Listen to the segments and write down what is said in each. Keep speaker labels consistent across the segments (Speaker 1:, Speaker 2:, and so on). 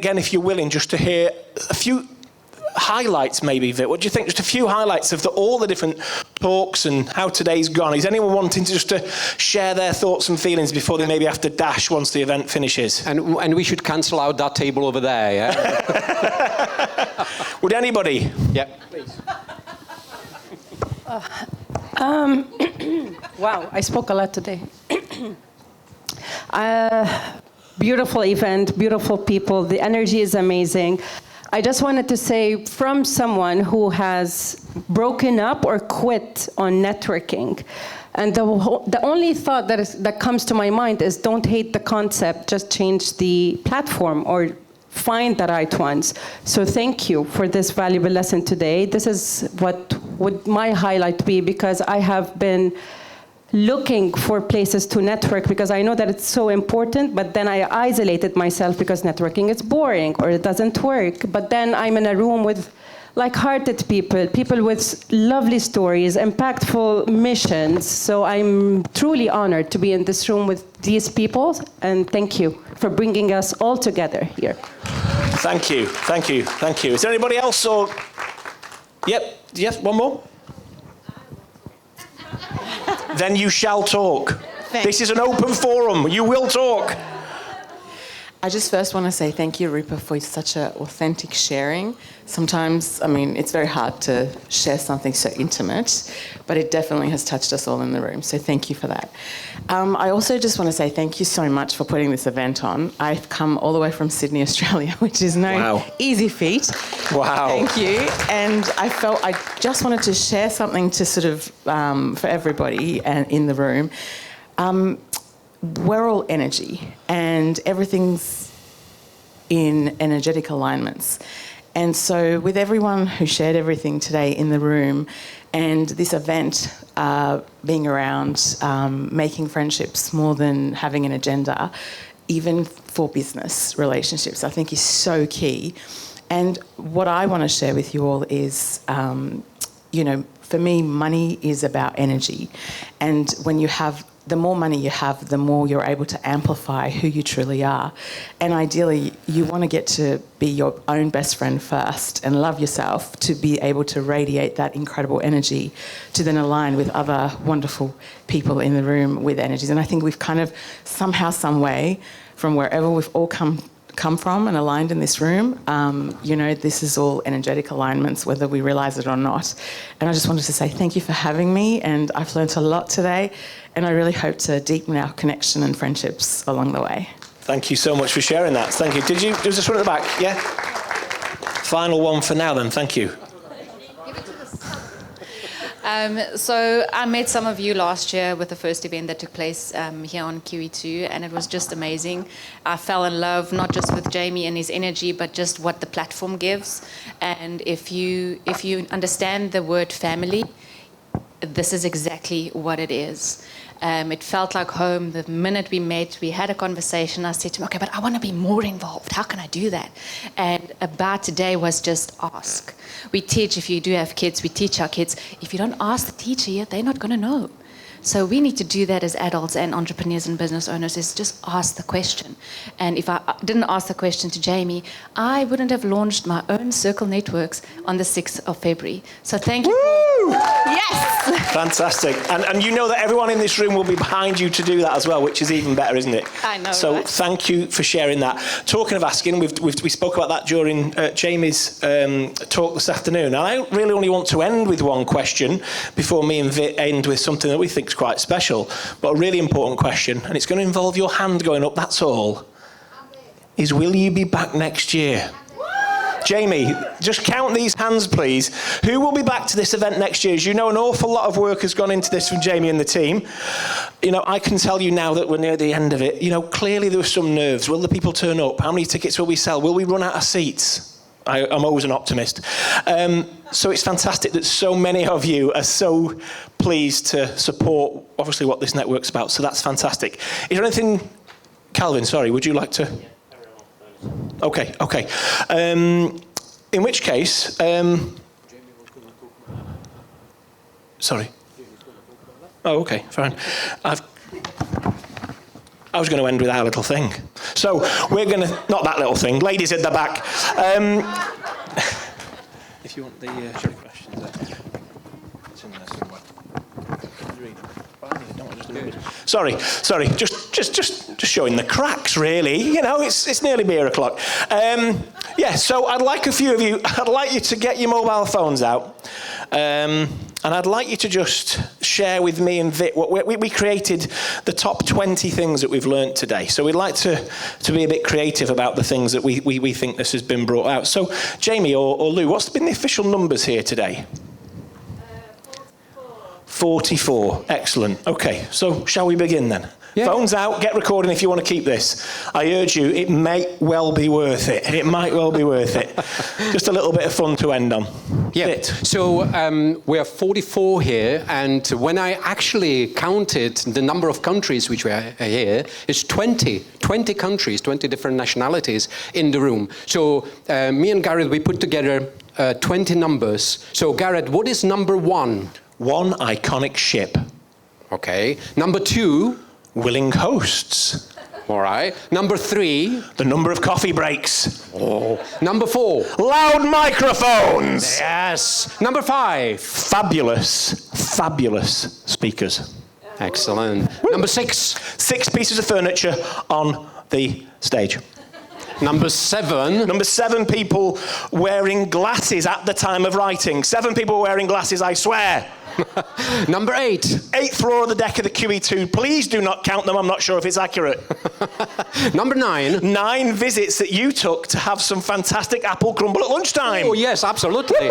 Speaker 1: again, if you're willing, just to hear a few highlights maybe, Vit. What do you think? Just a few highlights of all the different talks and how today's gone. Is anyone wanting to just to share their thoughts and feelings before they maybe have to dash once the event finishes?
Speaker 2: And we should cancel out that table over there, yeah?
Speaker 1: Would anybody?
Speaker 2: Yep. Please.
Speaker 3: Wow, I spoke a lot today. Beautiful event, beautiful people. The energy is amazing. I just wanted to say, from someone who has broken up or quit on networking, and the only thought that comes to my mind is, don't hate the concept, just change the platform or find the right ones. So thank you for this valuable lesson today. This is what would my highlight be, because I have been looking for places to network because I know that it's so important, but then I isolated myself because networking is boring or it doesn't work. But then I'm in a room with like-hearted people with lovely stories, impactful missions. So I'm truly honored to be in this room with these people, and thank you for bringing us all together here.
Speaker 1: Thank you, thank you, thank you. Is there anybody else or? Yep, yes, one more? Then you shall talk. This is an open forum. You will talk.
Speaker 4: I just first want to say thank you, Rupa, for such an authentic sharing. Sometimes, I mean, it's very hard to share something so intimate, but it definitely has touched us all in the room. So thank you for that. I also just want to say thank you so much for putting this event on. I've come all the way from Sydney, Australia, which is no easy feat.
Speaker 1: Wow.
Speaker 4: Thank you. And I felt I just wanted to share something to sort of, for everybody and in the room. We're all energy, and everything's in energetic alignments. And so with everyone who shared everything today in the room, and this event being around making friendships more than having an agenda, even for business relationships, I think is so key. And what I want to share with you all is, you know, for me, money is about energy. And when you have the more money you have, the more you're able to amplify who you truly are. And ideally, you want to get to be your own best friend first and love yourself to be able to radiate that incredible energy to then align with other wonderful people in the room with energies. And I think we've kind of somehow, some way, from wherever we've all come from and aligned in this room, you know, this is all energetic alignments, whether we realise it or not. And I just wanted to say thank you for having me, and I've learnt a lot today, and I really hope to deepen our connection and friendships along the way.
Speaker 1: Thank you so much for sharing that. Thank you. There was this one at the back, yeah? Final one for now then, thank you.
Speaker 5: So I met some of you last year with the first event that took place here on QE2, and it was just amazing. I fell in love not just with Jamie and his energy, but just what the platform gives. And if you understand the word family, this is exactly what it is. It felt like home. The minute we met, we had a conversation. I said to him, okay, but I want to be more involved. How can I do that? And about today was just ask. We teach, if you do have kids, we teach our kids. If you don't ask the teacher yet, they're not going to know. So we need to do that as adults and entrepreneurs and business owners, is just ask the question. And if I didn't ask the question to Jamie, I wouldn't have launched my own Circle Networks on the 6th of February. So thank you.
Speaker 1: Woo!
Speaker 5: Yes!
Speaker 1: Fantastic. And you know that everyone in this room will be behind you to do that as well, which is even better, isn't it?
Speaker 5: I know.
Speaker 1: So
Speaker 5: right?
Speaker 1: thank you for sharing that. Talking of asking, we spoke about that during Jamie's talk this afternoon. And I really only want to end with one question before me and Vit end with something that we think is quite special, but a really important question, and it's going to involve your hand going up, that's all, is will you be back next year? Jamie, just count these hands, please. Who will be back to this event next year? As you know, an awful lot of work has gone into this from Jamie and the team. You know, I can tell you now that we're near the end of it. You know, clearly there were some nerves. Will the people turn up? How many tickets will we sell? Will we run out of seats? I'm always an optimist. So it's fantastic that so many of you are so pleased to support, obviously, what this network's about. So that's fantastic. Is there anything, Calvin, sorry, would you like to? Okay. In which case, sorry. Oh, okay, fine. I was going to end with our little thing. So we're going to, not that little thing, ladies at the back. If you want the jury questions, it's in there somewhere. Can you read them? Oh, I don't want just the numbers. Sorry, just showing the cracks, really. You know, it's nearly beer o'clock. Yeah, so I'd like a few of you, I'd like you to get your mobile phones out. And I'd like you to just share with me and Vit what we created the top 20 things that we've learnt today. So we'd like to be a bit creative about the things that we think this has been brought out. So Jamie or Lou, what's been the official numbers here today? 44. Excellent. Okay, so shall we begin then? Yeah. Phones out, get recording if you want to keep this. I urge you, it may well be worth it. It might well be worth it. Just a little bit of fun to end on.
Speaker 2: Yeah,
Speaker 1: Vit.
Speaker 2: so we are 44 here, and when I actually counted the number of countries which were here, it's 20 countries, 20 different nationalities in the room. So me and Gareth, we put together 20 numbers. So Gareth, what is number 1?
Speaker 1: One iconic ship.
Speaker 2: Okay. Number 2?
Speaker 1: Willing hosts.
Speaker 2: All right. Number 3?
Speaker 1: The number of coffee breaks.
Speaker 2: Oh. Number 4?
Speaker 1: Loud microphones.
Speaker 2: Yes. Number 5?
Speaker 1: Fabulous speakers.
Speaker 2: Excellent. Number 6?
Speaker 1: 6 pieces of furniture on the stage.
Speaker 2: Number 7?
Speaker 1: Number 7 people wearing glasses at the time of writing. 7 people wearing glasses, I swear.
Speaker 2: Number 8?
Speaker 1: 8th floor of the deck of the QE2. Please do not count them. I'm not sure if it's accurate.
Speaker 2: Number 9?
Speaker 1: 9 visits that you took to have some fantastic apple crumble at lunchtime.
Speaker 2: Oh, yes, absolutely.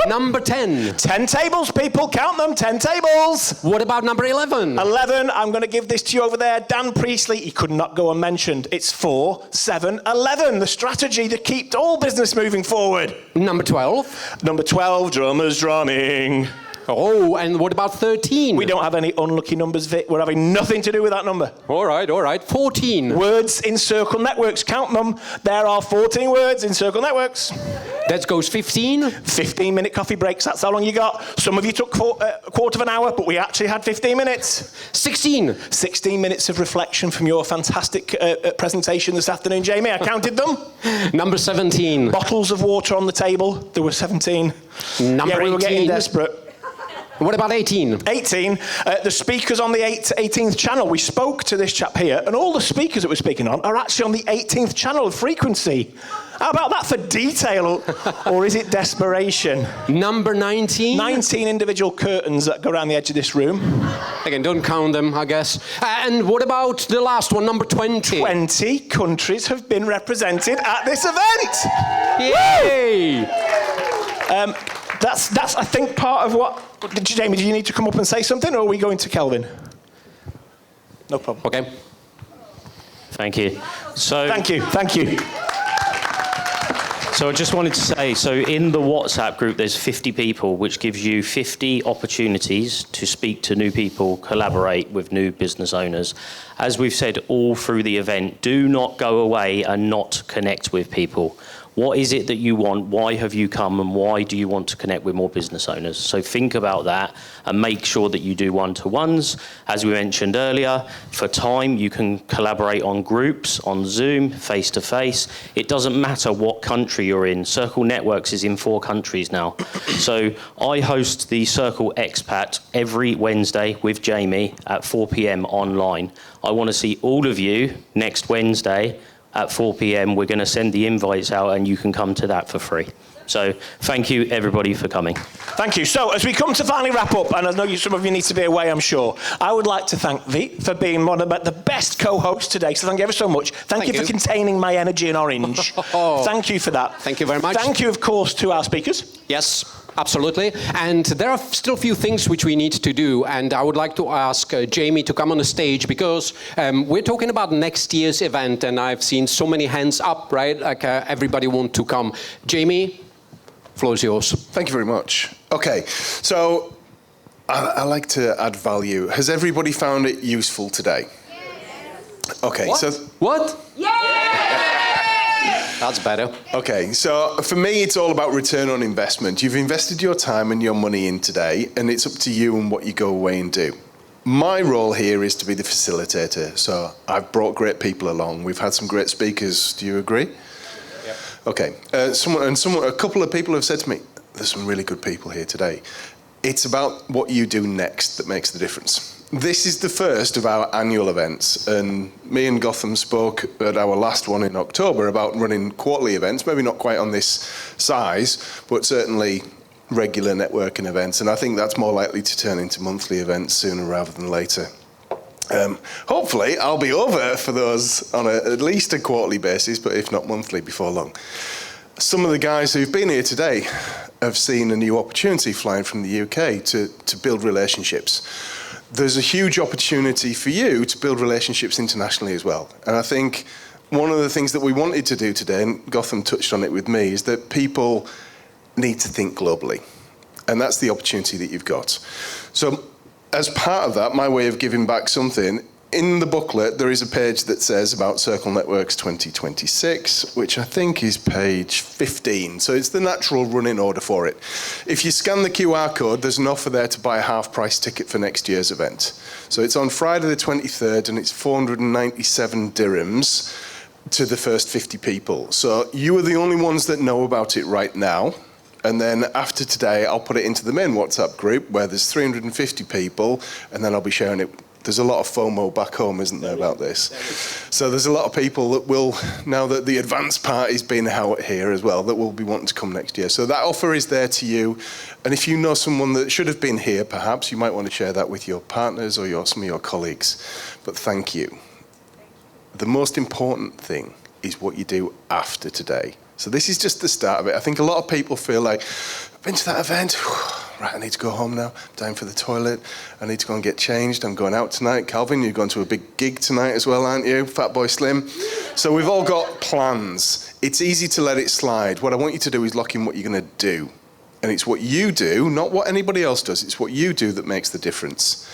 Speaker 2: Number 10?
Speaker 1: 10 tables, people. Count them. 10 tables.
Speaker 2: What about number 11?
Speaker 1: 11. I'm going to give this to you over there. Dan Priestley. He could not go unmentioned. It's 4, 7, 11. The strategy to keep all business moving forward.
Speaker 2: Number 12?
Speaker 1: Number 12. Drummers drumming.
Speaker 2: Oh, and what about 13?
Speaker 1: We don't have any unlucky numbers, Vit. We're having nothing to do with that number.
Speaker 2: All right. 14.
Speaker 1: Words in circle networks. Count them. There are 14 words in circle networks.
Speaker 2: That goes 15.
Speaker 1: 15-minute coffee breaks. That's how long you got. Some of you took a quarter of an hour, but we actually had 15 minutes.
Speaker 2: 16.
Speaker 1: 16 minutes of reflection from your fantastic presentation this afternoon, Jamie. I counted them.
Speaker 2: Number 17.
Speaker 1: Bottles of water on the table. There were 17.
Speaker 2: Number
Speaker 1: we were
Speaker 2: 18.
Speaker 1: getting desperate.
Speaker 2: What about 18?
Speaker 1: 18, the speakers on the 18th channel. We spoke to this chap here, and all the speakers that we're speaking on are actually on the 18th channel of frequency. How about that for detail, or is it desperation?
Speaker 2: Number 19?
Speaker 1: 19 individual curtains that go around the edge of this room.
Speaker 2: Again, don't count them, I guess. And what about the last one, number 20?
Speaker 1: 20 countries have been represented at this event.
Speaker 2: Yay!
Speaker 1: That's I think, part of what... Jamie, do you need to come up and say something, or are we going to Kelvin? No problem.
Speaker 2: Okay.
Speaker 6: Thank you.
Speaker 1: Thank you.
Speaker 6: So I just wanted to say, so in the WhatsApp group, there's 50 people, which gives you 50 opportunities to speak to new people, collaborate with new business owners. As we've said all through the event, do not go away and not connect with people. What is it that you want? Why have you come? And why do you want to connect with more business owners? So think about that and make sure that you do one-to-ones. As we mentioned earlier, for time, you can collaborate on groups, on Zoom, face-to-face. It doesn't matter what country you're in. Circle Networks is in 4 countries now. So I host the Circle Expat every Wednesday with Jamie at 4 p.m. online. I want to see all of you next Wednesday at 4 p.m. We're going to send the invites out and you can come to that for free. So thank you, everybody, for coming.
Speaker 1: Thank you. So as we come to finally wrap up, and I know some of you need to be away, I'm sure, I would like to thank Vit for being one of the best co-hosts today. So thank you ever so much. Thank you for containing my energy in orange. Thank you for that.
Speaker 2: Thank you very much.
Speaker 1: Thank you, of course, to our speakers.
Speaker 2: Yes. Absolutely. And there are still a few things which we need to do. And I would like to ask Jamie to come on the stage because we're talking about next year's event. And I've seen so many hands up, right? Like everybody wants to come. Jamie, floor is yours.
Speaker 7: Thank you very much. Okay, so I like to add value. Has everybody found it useful today? Yes. Okay,
Speaker 2: What?
Speaker 7: so...
Speaker 2: What? Yeah! That's better.
Speaker 7: Okay, so for me, it's all about return on investment. You've invested your time and your money in today, and it's up to you and what you go away and do. My role here is to be the facilitator. So I've brought great people along. We've had some great speakers. Do you agree? Yeah. Okay. A couple of people have said to me, there's some really good people here today. It's about what you do next that makes the difference. This is the first of our annual events, and me and Gotham spoke at our last one in October about running quarterly events, maybe not quite on this size, but certainly regular networking events, and I think that's more likely to turn into monthly events sooner rather than later. Hopefully I'll be over for those on at least a quarterly basis, but if not monthly before long. Some of the guys who've been here today have seen a new opportunity flying from the UK to build relationships. There's a huge opportunity for you to build relationships internationally as well. And I think one of the things that we wanted to do today, and Gotham touched on it with me, is that people need to think globally. And that's the opportunity that you've got. So as part of that, my way of giving back something, in the booklet, there is a page that says about Circle Networks 2026, which I think is page 15. So it's the natural running order for it. If you scan the QR code, there's an offer there to buy a half-price ticket for next year's event. So it's on Friday the 23rd, and it's 497 dirhams to the first 50 people. So you are the only ones that know about it right now. And then after today, I'll put it into the main WhatsApp group where there's 350 people, and then I'll be sharing it. There's a lot of FOMO back home, isn't there, about this? So there's a lot of people that will, now that the advanced party's been out here as well, that will be wanting to come next year. So that offer is there to you. And if you know someone that should have been here, perhaps, you might want to share that with your partners or some of your colleagues. But thank you. The most important thing is what you do after today. So this is just the start of it. I think a lot of people feel like, I've been to that event, right, I need to go home now, I'm down for the toilet, I need to go and get changed, I'm going out tonight. Calvin, you're going to a big gig tonight as well, aren't you? Fatboy Slim. So we've all got plans. It's easy to let it slide. What I want you to do is lock in what you're going to do. And it's what you do, not what anybody else does, it's what you do that makes the difference.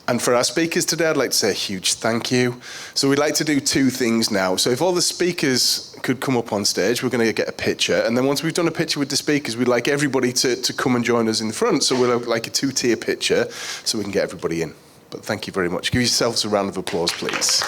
Speaker 7: And for our speakers today, I'd like to say a huge thank you. So we'd like to do two things now. So if all the speakers could come up on stage, we're going to get a picture. And then once we've done a picture with the speakers, we'd like everybody to come and join us in the front. So we'll have like a two-tier picture so we can get everybody in. But thank you very much. Give yourselves a round of applause, please.